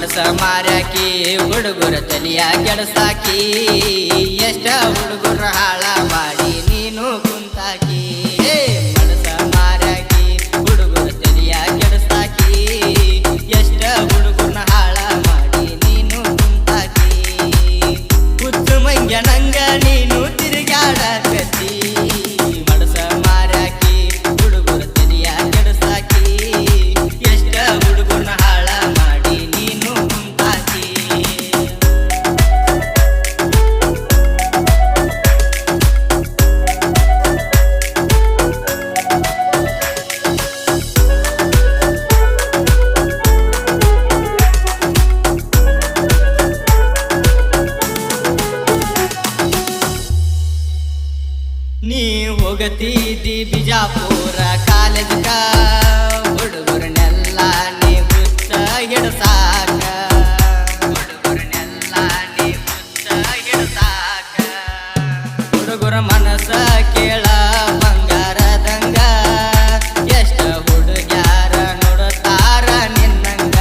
ಮನಸ ಮಾರ್ಯಾಕಿ ಹುಡುಗರ ತಲಿಯ ಕೆಡಸಾಕಿ ಎಷ್ಟ ಹುಡುಗರ ಹಾಳ ಮಾಡಿ ನೀನು ಕುಂತಾಕಿ ಮನಸ ಮಾರ್ಯಾಕಿ ಹುಡುಗರ ತಲಿಯ ಕೆಡಸಾಕಿ ಎಷ್ಟ ಹುಡುಗರ ಹಾಳ ಮಾಡಿ ನೀನು ಕುಂತಾಕಿ ಹುಚ್ಚು ಮಂಗ್ಯ ನಂಗ ನೀನು ತಿರುಗಾಡಕತ್ತಿ ಮನಸ ಮಾರ್ಯಾಕಿ ಹುಡುಗರ ತಲಿಯ ಕೆಡಸಾಕಿ ಎಷ್ಟ ಹುಡುಗರ ಹಾಳ ಮಾಡಿ ನೀನು ಕುಂತಾಕಿ ನೀ ಹೋಗತಿದ್ದಿ ಬಿಜಾಪುರ ಕಾಲೇಜ್ಗ ಹುಡುಗರನ್ನೆಲ್ಲ ನೀ ಹುಚ್ಚ ಹಿಡಸಾಕ ಹುಡುಗರನ್ನೆಲ್ಲ ನೀ ಹುಚ್ಚ ಹಿಡಸಾಕ ಹುಡುಗರ ಮನಸ ಕೇಳ ಬಂಗಾರದಂಗ ಎಷ್ಟ ಹುಡುಗ್ಯಾರ ನೋಡುತ್ತಾರ ನಿನ್ನಂಗ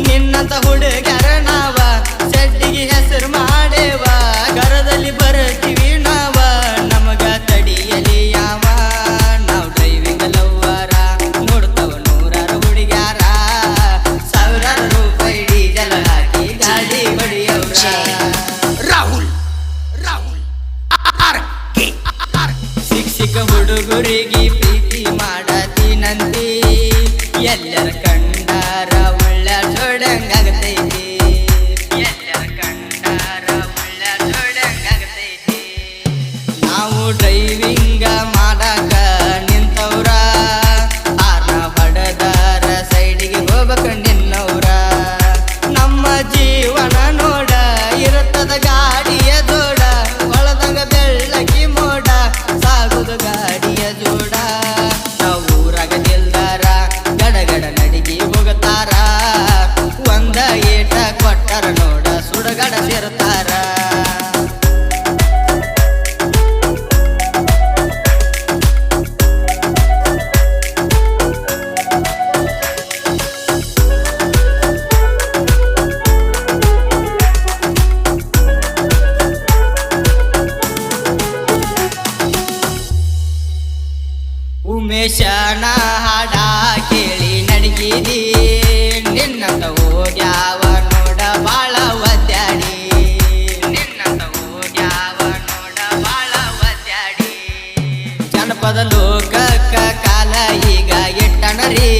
ನಿನ್ನಂತ ಹುಡುಗ್ಯಾರ ನಾವ ಸಡ್ಡಿಗೆ ಹೆಸರು ಮಾಡೇವ ಗರದಲ್ಲಿ ಬರ್ತೀವಿ ನಾವ ನಮಗ ತಡಿಯಲಿ ಯಾವ ನಾವ್ ಡ್ರೈವಿಂಗ್ ಲವ್ವರ ನೋಡ್ತವ ನೂರಾರು ಹುಡುಗ್ಯಾರ ಸಾವಿರಾರು ರೂಪಾಯಿ ಡೀಸೆಲ್ ಹಾಕಿ ಗಾಡಿ ಹೊಡಿಯವ್ರ ರಾಹುಲ್ ರಾಹುಲ್ ಶಿಕ್ಷಕ ಹುಡುಗರಿಗೆ ಪ್ರೀತಿ ಮಾಡತೀನಂತಿ ಎಲ್ಲರ ಕಂಡಾರ ಒಳ್ಳ ಜೋಡಂಗಾಗತೈತಿ ಎಲ್ಲರ ಕಂಡಾರ ಒಳ್ಳ ಜೋಡಂಗಾಗತೈತಿ ನಾವು ಡ್ರೈವಿಂಗ ಮಾಡಾಕ ನಿಂತವ್ರ ಆರ್ನ ಹೊಡೆದಾರ ಸೈಡಿಗೆ ಹೋಗ್ಬೇಕ ನಿನ್ನವ್ರ ನಮ್ಮ ಜೀವನ ನೋಡ ಇರುತ್ತದ ಗಾಡಿಯ ಜೋಡ ಒಳದಂಗ ಬೆಳ್ಳಕಿ ಮೋಡ ಸಾಗುದ ಗಾಡಿಯ ಜೋಡ ನಾವು ಊರಾಗ ನಿಲ್ದಾರ ಗಡಗಡ ನಡಿಗೆ ಹೋಗತಾರ ಒಂದ ಏಟ ಕೊಟ್ಟರ ನೋಡ ಸುಡಗಡ ಸೇರ್ತಾರ ಉಮೇಶನ ಹಾಡ ಕೇಳಿ ನಡಗಿದಿ ನಿನ್ನಂತ ಹೋಗ್ಯಾವ ನೋಡ ಬಾಳ ಒದ್ಯಾಡಿ ನಿನ್ನಂತ ಹೋಗ್ಯಾವ ನೋಡ ಬಾಳ ಒದ್ಯಾಡಿ ಜನಪದ ಲೋಕಕ್ಕ ಕಾಲ ಈಗ ಇಟ್ಟನರಿ